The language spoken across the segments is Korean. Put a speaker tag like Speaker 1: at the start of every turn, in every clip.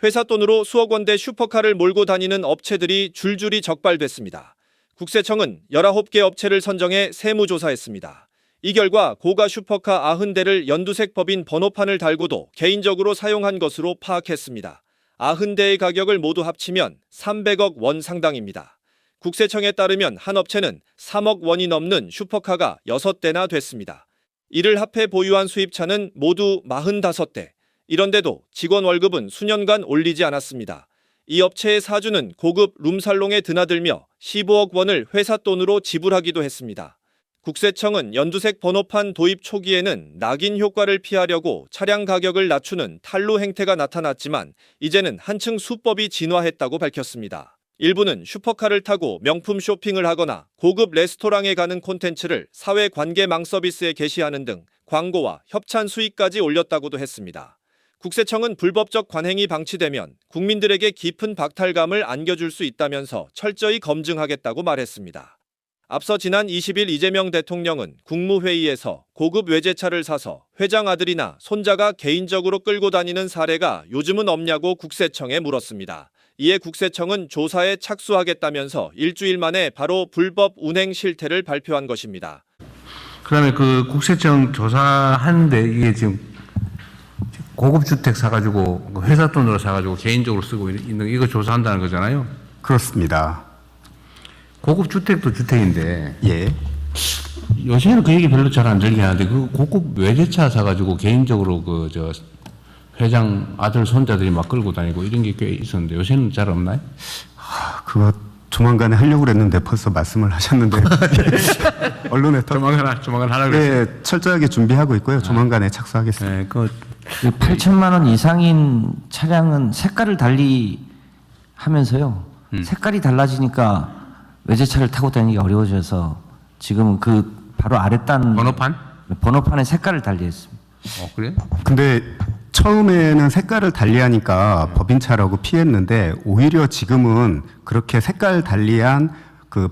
Speaker 1: 회사 돈으로 수억 원대 슈퍼카를 몰고 다니는 업체들이 줄줄이 적발됐습니다. 국세청은 19개 업체를 선정해 세무조사했습니다. 이 결과 고가 슈퍼카 90대를 연두색 법인 번호판을 달고도 개인적으로 사용한 것으로 파악했습니다. 90대의 가격을 모두 합치면 300억 원 상당입니다. 국세청에 따르면 한 업체는 3억 원이 넘는 슈퍼카가 6대나 됐습니다. 이를 합해 보유한 수입차는 모두 45대. 이런데도 직원 월급은 수년간 올리지 않았습니다. 이 업체의 사주는 고급 룸살롱에 드나들며 15억 원을 회사 돈으로 지불하기도 했습니다. 국세청은 연두색 번호판 도입 초기에는 낙인 효과를 피하려고 차량 가격을 낮추는 탈루 행태가 나타났지만 이제는 한층 수법이 진화했다고 밝혔습니다. 일부는 슈퍼카를 타고 명품 쇼핑을 하거나 고급 레스토랑에 가는 콘텐츠를 사회관계망 서비스에 게시하는 등 광고와 협찬 수익까지 올렸다고도 했습니다. 국세청은 불법적 관행이 방치되면 국민들에게 깊은 박탈감을 안겨줄 수 있다면서 철저히 검증하겠다고 말했습니다. 앞서 지난 20일 이재명 대통령은 국무회의에서 고급 외제차를 사서 회장 아들이나 손자가 개인적으로 끌고 다니는 사례가 요즘은 없냐고 국세청에 물었습니다. 이에 국세청은 조사에 착수하겠다면서 일주일 만에 바로 불법 운행 실태를 발표한 것입니다.
Speaker 2: 그다음에 그 국세청 조사하는데 이게 지금 고급 주택 사가지고 회사 돈으로 사가지고 개인적으로 쓰고 있는 이거 조사한다는 거잖아요.
Speaker 3: 그렇습니다.
Speaker 2: 고급 주택도 주택인데
Speaker 3: 예.
Speaker 2: 요새는 그 얘기 별로 잘 안 들리긴 하는데 그 고급 외제차 사가지고 개인적으로 그 저 회장 아들 손자들이 막 끌고 다니고 이런 게 꽤 있었는데 요새는 잘 없나요?
Speaker 3: 그거 조만간에 하려고 그랬는데 벌써 말씀을 하셨는데 언론에
Speaker 2: 조만간 하라고 그랬어요.
Speaker 3: 네, 철저하게 준비하고 있고요. 조만간에 착수하겠습니다.
Speaker 2: 네, 그
Speaker 4: 8천만 원 이상인 차량은 색깔을 달리 하면서요. 색깔이 달라지니까 외제차를 타고 다니기 어려워져서 지금은 그 바로 아랫단 번호판의 색깔을 달리했습니다.
Speaker 2: 그래요?
Speaker 3: 근데 처음에는 색깔을 달리하니까 법인차라고 피했는데 오히려 지금은 그렇게 색깔 달리한 그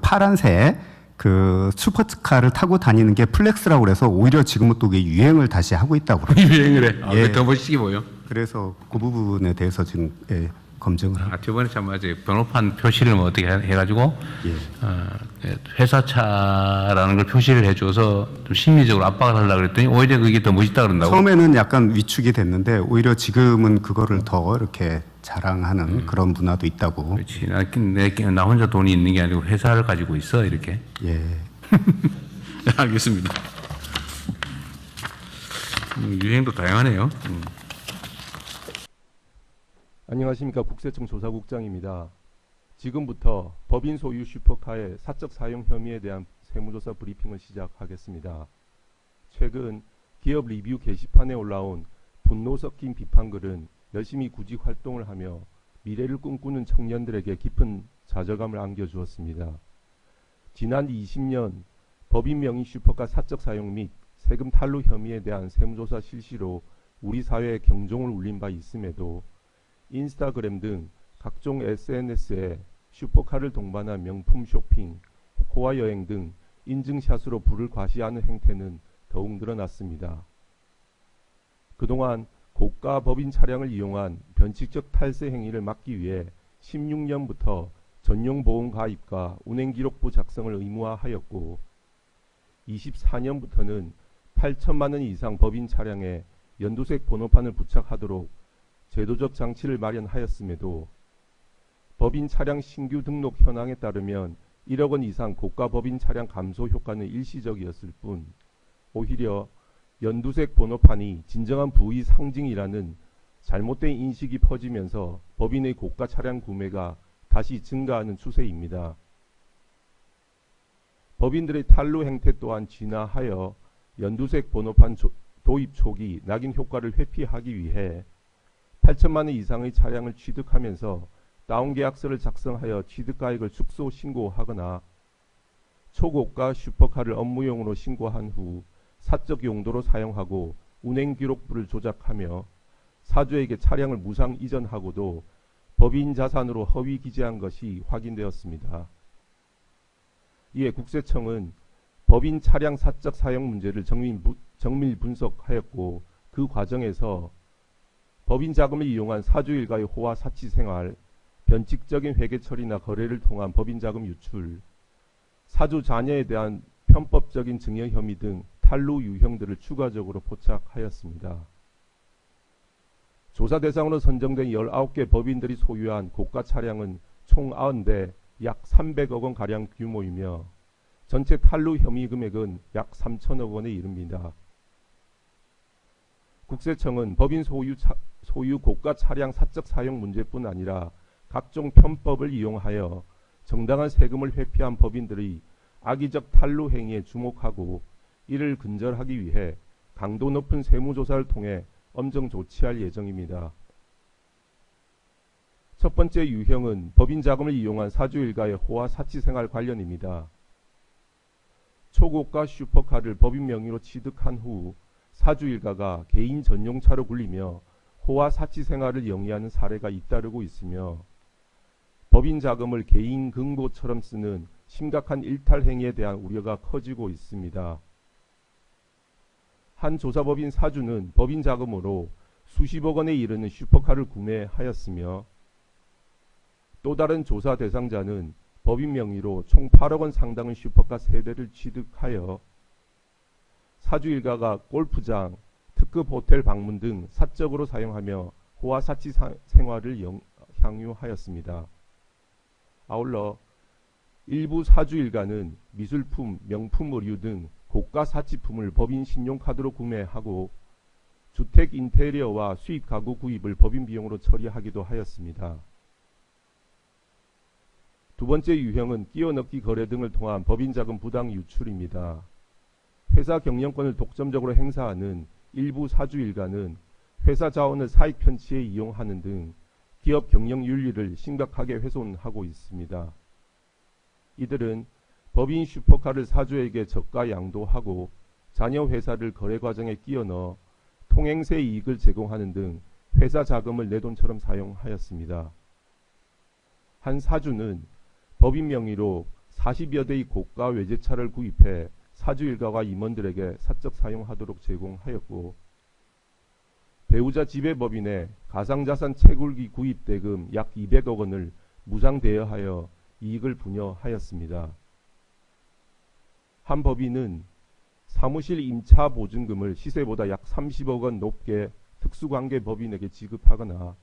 Speaker 3: 파란색 그 슈퍼카를 타고 다니는 게 플렉스라고 그래서 오히려 지금은 또 그게 유행을 다시 하고 있다고 그래요.
Speaker 2: 유행을 해.
Speaker 3: 예.
Speaker 2: 더 멋지게 보여.
Speaker 3: 그래서 그 부분에 대해서 지금 검증을 하고.
Speaker 2: 저번에 참 맞아요. 번호판 표시를 뭐 어떻게 해가지고 회사차라는 걸 표시를 해줘서 좀 심리적으로 압박을 하려고 그랬더니 오히려 그게 더 멋있다 그런다고.
Speaker 3: 처음에는 약간 위축이 됐는데 오히려 지금은 그거를 더 이렇게 자랑하는 그런 문화도 있다고.
Speaker 2: 그렇지. 나 혼자 돈이 있는 게 아니고 회사를 가지고 있어 이렇게.
Speaker 3: 예.
Speaker 2: 알겠습니다. 유행도 다양하네요.
Speaker 5: 안녕하십니까. 국세청 조사국장입니다. 지금부터 법인 소유 슈퍼카의 사적 사용 혐의에 대한 세무조사 브리핑을 시작하겠습니다. 최근 기업 리뷰 게시판에 올라온 분노 섞인 비판글은 열심히 구직 활동을 하며 미래를 꿈꾸는 청년들에게 깊은 좌절감을 안겨주었습니다. 지난 20년 법인 명의 슈퍼카 사적 사용 및 세금 탈루 혐의에 대한 세무조사 실시로 우리 사회에 경종을 울린 바 있음에도 인스타그램 등 각종 SNS에 슈퍼카를 동반한 명품 쇼핑, 호화 여행 등 인증샷으로 부를 과시하는 행태는 더욱 늘어났습니다. 그동안 고가 법인 차량을 이용한 변칙적 탈세 행위를 막기 위해 16년부터 전용 보험 가입과 운행기록부 작성을 의무화하였고 24년부터는 8천만 원 이상 법인 차량에 연두색 번호판을 부착하도록 제도적 장치를 마련하였음에도 법인 차량 신규 등록 현황에 따르면 1억 원 이상 고가 법인 차량 감소 효과는 일시적이었을 뿐 오히려 연두색 번호판이 진정한 부의 상징이라는 잘못된 인식이 퍼지면서 법인의 고가 차량 구매가 다시 증가하는 추세입니다. 법인들의 탈루 행태 또한 진화하여 연두색 번호판 도입 초기 낙인 효과를 회피하기 위해 8천만 원 이상의 차량을 취득하면서 다운계약서를 작성하여 취득가액을 축소 신고하거나 초고가 슈퍼카를 업무용으로 신고한 후 사적 용도로 사용하고 운행기록부를 조작하며 사주에게 차량을 무상 이전하고도 법인 자산으로 허위 기재한 것이 확인되었습니다. 이에 국세청은 법인 차량 사적 사용 문제를 정밀 분석하였고 그 과정에서 법인 자금을 이용한 사주 일가의 호화 사치 생활, 변칙적인 회계 처리나 거래를 통한 법인 자금 유출, 사주 자녀에 대한 편법적인 증여 혐의 등 탈루 유형들을 추가적으로 포착하였습니다. 조사 대상으로 선정된 19개 법인들이 소유한 고가 차량은 총 90대 약 300억 원 가량 규모이며 전체 탈루 혐의 금액은 약 3천억 원에 이릅니다. 국세청은 법인 소유 고가 차량 사적 사용 문제뿐 아니라 각종 편법을 이용하여 정당한 세금을 회피한 법인들의 악의적 탈루 행위에 주목하고 이를 근절하기 위해 강도 높은 세무조사를 통해 엄정 조치할 예정입니다. 첫 번째 유형은 법인 자금을 이용한 사주 일가의 호화 사치 생활 관련입니다. 초고가 슈퍼카를 법인 명의로 취득한 후 사주 일가가 개인 전용차로 굴리며 호화 사치 생활을 영위하는 사례가 잇따르고 있으며 법인 자금을 개인 금고처럼 쓰는 심각한 일탈 행위에 대한 우려가 커지고 있습니다. 한 조사법인 사주는 법인 자금으로 수십억 원에 이르는 슈퍼카를 구매하였으며 또 다른 조사 대상자는 법인 명의로 총 8억 원 상당의 슈퍼카 3대를 취득하여 사주 일가가 골프장, 특급 호텔 방문 등 사적으로 사용하며 호화 사치 생활을 향유하였습니다. 아울러 일부 사주 일가는 미술품, 명품 의류 등 고가 사치품을 법인 신용카드로 구매하고 주택 인테리어와 수입 가구 구입을 법인 비용으로 처리하기도 하였습니다. 두 번째 유형은 끼워넣기 거래 등을 통한 법인 자금 부당 유출입니다. 회사 경영권을 독점적으로 행사하는 일부 사주 일가는 회사 자원을 사익 편취에 이용하는 등 기업 경영 윤리를 심각하게 훼손하고 있습니다. 이들은 법인 슈퍼카를 사주에게 저가 양도하고 자녀 회사를 거래 과정에 끼워 넣어 통행세 이익을 제공하는 등 회사 자금을 내 돈처럼 사용하였습니다. 한 사주는 법인 명의로 40여 대의 고가 외제차를 구입해 사주 일가와 임원들에게 사적 사용하도록 제공하였고 배우자 지배법인에 가상자산 채굴기 구입 대금 약 200억 원을 무상 대여하여 이익을 부여하였습니다. 한 법인은 사무실 임차 보증금을 시세보다 약 30억 원 높게 특수관계 법인에게 지급하거나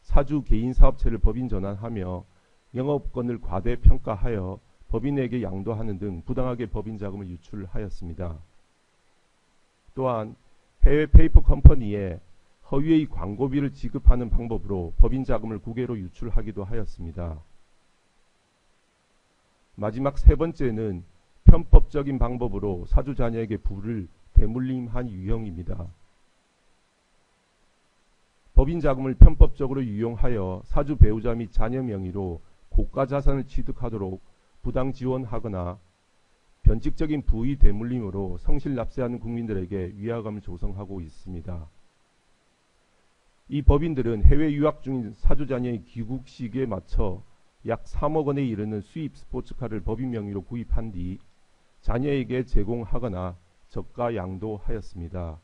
Speaker 5: 사주 개인 사업체를 법인 전환하며 영업권을 과대평가하여 법인에게 양도하는 등 부당하게 법인 자금을 유출하였습니다. 또한 해외 페이퍼 컴퍼니에 허위의 광고비를 지급하는 방법으로 법인 자금을 국외로 유출하기도 하였습니다. 마지막 세 번째는 편법적인 방법으로 사주 자녀에게 부를 대물림한 유형입니다. 법인 자금을 편법적으로 유용하여 사주 배우자 및 자녀 명의로 고가 자산을 취득하도록 부당 지원하거나 변칙적인 부의 대물림으로 성실 납세하는 국민들에게 위화감을 조성하고 있습니다. 이 법인들은 해외 유학 중인 사주 자녀의 귀국 시기에 맞춰 약 3억 원에 이르는 수입 스포츠카를 법인 명의로 구입한 뒤 자녀에게 제공하거나 저가 양도하였습니다.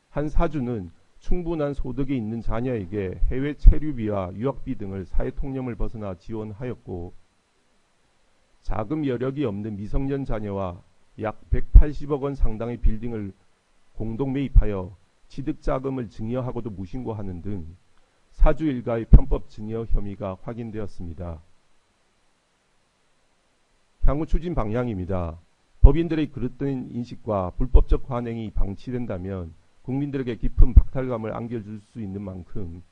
Speaker 5: 한 사주는 충분한 소득이 있는 자녀에게 해외 체류비와 유학비 등을 사회통념을 벗어나 지원하였고 자금 여력이 없는 미성년 자녀와 약 180억 원 상당의 빌딩을 공동 매입하여 취득자금을 증여하고도 무신고하는 등 사주 일가의 편법 증여 혐의가 확인되었습니다. 향후 추진 방향입니다. 법인들의 그릇된 인식과 불법적 관행이 방치된다면 국민들에게 깊은 박탈감을 안겨줄 수 있는 만큼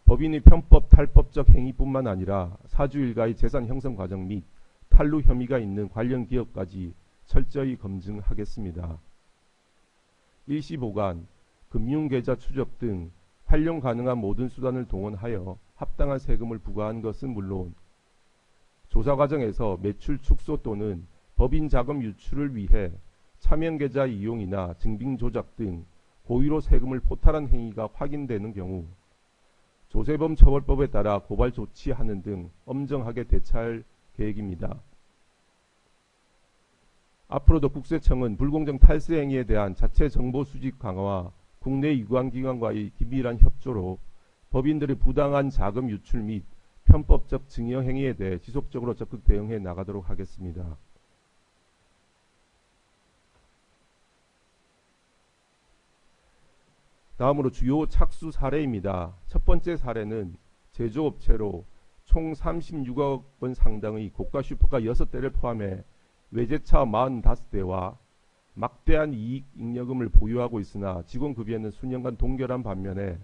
Speaker 5: 법인의 편법 탈법적 행위뿐만 아니라 사주 일가의 재산 형성 과정 및 탈루 혐의가 있는 관련 기업까지 철저히 검증하겠습니다. 일시보관, 금융계좌 추적 등 활용 가능한 모든 수단을 동원하여 합당한 세금을 부과한 것은 물론 조사 과정에서 매출 축소 또는 법인 자금 유출을 위해 차명계좌 이용이나 증빙 조작 등 고의로 세금을 포탈한 행위가 확인되는 경우 조세범 처벌법에 따라 고발 조치하는 등 엄정하게 대처할 계획입니다. 앞으로도 국세청은 불공정 탈세 행위에 대한 자체 정보 수집 강화와 국내 유관기관과의 긴밀한 협조로 법인들의 부당한 자금 유출 및 편법적 증여 행위에 대해 지속적으로 적극 대응해 나가도록 하겠습니다. 다음으로 주요 착수 사례입니다. 첫 번째 사례는 제조업체로 총 36억 원 상당의 고가 슈퍼카 6대를 포함해 외제차 45대와 막대한 이익 잉여금을 보유하고 있으나 직원급여는 수년간 동결한 반면에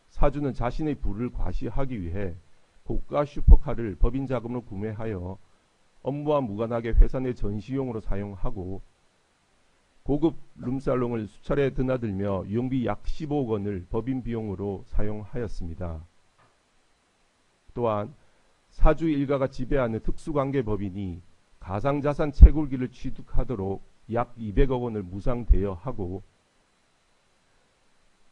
Speaker 5: 사주는 자신의 부를 과시하기 위해 고가 슈퍼카를 법인 자금으로 구매하여 업무와 무관하게 회사 내 전시용으로 사용하고 고급 룸살롱을 수차례 드나들며 유용비 약 15억 원을 법인 비용으로 사용하였습니다. 또한 사주 일가가 지배하는 특수관계 법인이 가상자산 채굴기를 취득하도록 약 200억 원을 무상 대여하고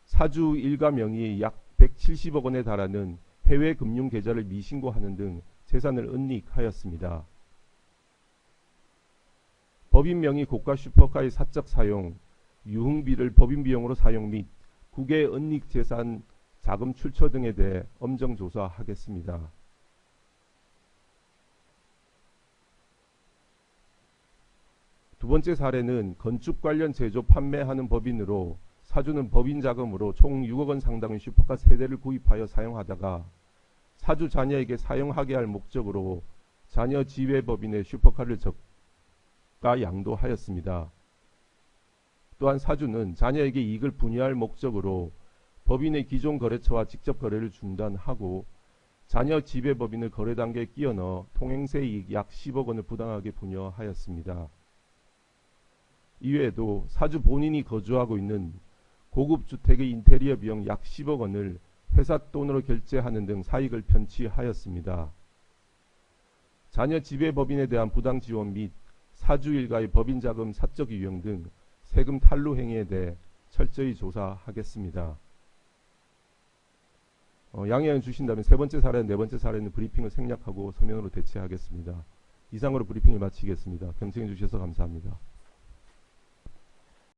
Speaker 5: 사주 일가 명의의 약 170억 원에 달하는 해외 금융 계좌를 미신고하는 등 재산을 은닉하였습니다. 법인 명의 고가 슈퍼카의 사적 사용, 유흥비를 법인 비용으로 사용 및 국외 은닉 재산 자금 출처 등에 대해 엄정 조사하겠습니다. 두 번째 사례는 건축 관련 제조 판매하는 법인으로 사주는 법인 자금으로 총 6억 원 상당의 슈퍼카 3대를 구입하여 사용하다가 사주 자녀에게 사용하게 할 목적으로 자녀 지배법인의 슈퍼카를 저가 양도하였습니다. 또한 사주는 자녀에게 이익을 분여할 목적으로 법인의 기존 거래처와 직접 거래를 중단하고 자녀 지배법인을 거래 단계에 끼워 넣어 통행세 이익 약 10억 원을 부당하게 분여하였습니다. 이외에도 사주 본인이 거주하고 있는 고급 주택의 인테리어 비용 약 10억 원을 회사 돈으로 결제하는 등 사익을 편취하였습니다. 자녀 지배법인에 대한 부당 지원 및 사주 일가의 법인 자금 사적 유용 등 세금 탈루 행위에 대해 철저히 조사하겠습니다. 양해해 주신다면 세 번째 사례, 네 번째 사례는 브리핑을 생략하고 서면으로 대체하겠습니다. 이상으로 브리핑을 마치겠습니다. 경청해 주셔서 감사합니다.